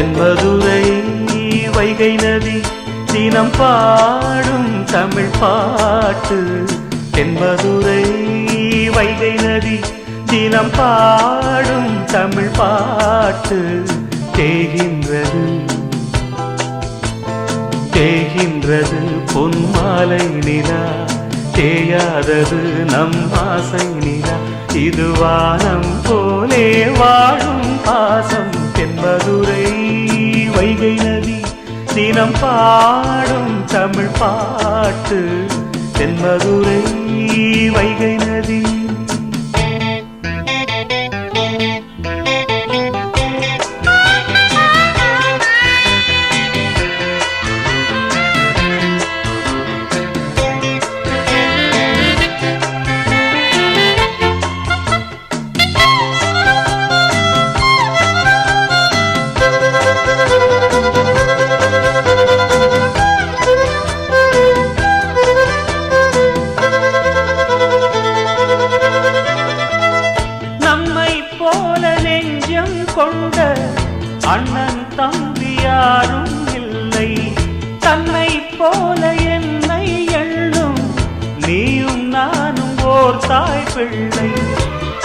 தென்மதுரை வைகை நதி தினம் பாடும் தமிழ் பாட்டு. தென்மதுரை வைகை நதி தினம் பாடும் தமிழ் பாட்டு. தேகின்றது தேகின்றது பொன்மாலை நிலா, தேயாதது நம் ஆசை நிலா. இது வானம் போலே வாழும் பாசம். தென்மதுரை வைகை நதி தினம் பாடும் தமிழ் பாட்டு. தென்மதுரை வைகை நதி. கொண்ட அண்ணன் தம்பி யாரும் இல்லை, தன்னை போல என்னை எண்ணும் நீயும் நானும் ஓர் தாய் பிள்ளை.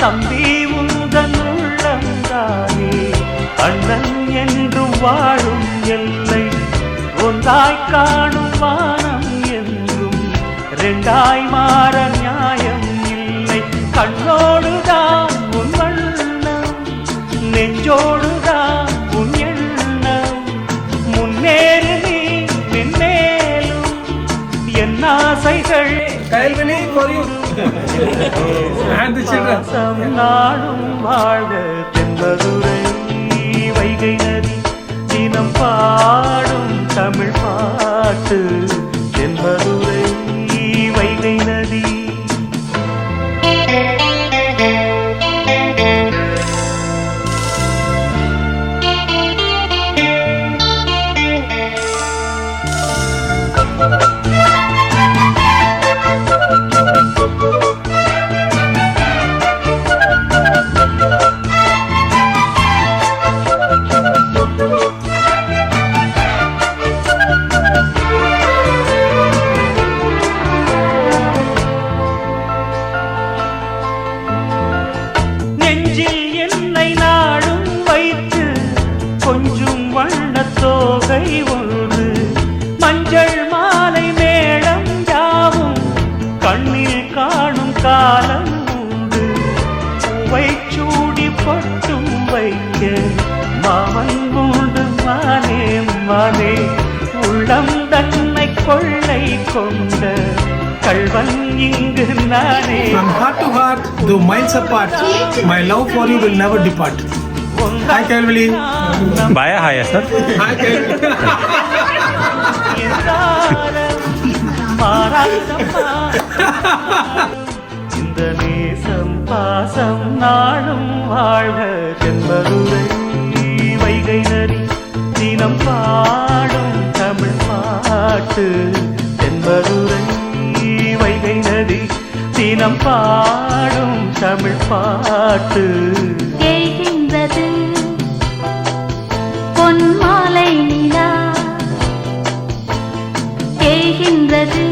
தம்பி உந்தன் உள்ளந்தானே அண்ணன் என்றும் வாழும் எல்லை. ஒன்றாய் காணும் வானம் என்றும் ரெண்டாய் மாற நியாயம் இல்லை. கண்ணோடுதான் உன் வண்ணம், நெஞ்சோடுதான் உன் எண்ணம். முன்னேறு நீ மென்மேலும் என் ஆசைகள் நாடும் வாழ. தென்மதுரை வைகை நதி தினம் பாடும் தமிழ் பாட்டு. தென்மதுரை வைகை நதி. நெஞ்சில் என்னை நாடும் வைத்து கொஞ்சம் வண்ணத்தோகை ஒன்று, மஞ்சள் மாலை மேளம் யாவும் கண்ணில் காணும் காலம் உண்டு. பூவை சூடி பொட்டும் வைக்க மாமன் உண்டு மானே மானே. உள்ளம் தன்னை கொள்ளை கொண்ட கள்வன் இங்கு நானே. From heart to heart, though miles apart, my love for you will never depart. Hi Kalvali. Bye hi sir. Hi Kalvali. இந்த நேசம் பாசம் நாளும் வாழ்க. தென்மதுரை வைகை நதி தினம் பாடும் தமிழ் பாட்டு. தென்மதுரை வைகை நதி தினம் பாடும் தமிழ் பாட்டு. தேய்கின்றது பொன்மாலை நிலா, தேய்கின்றது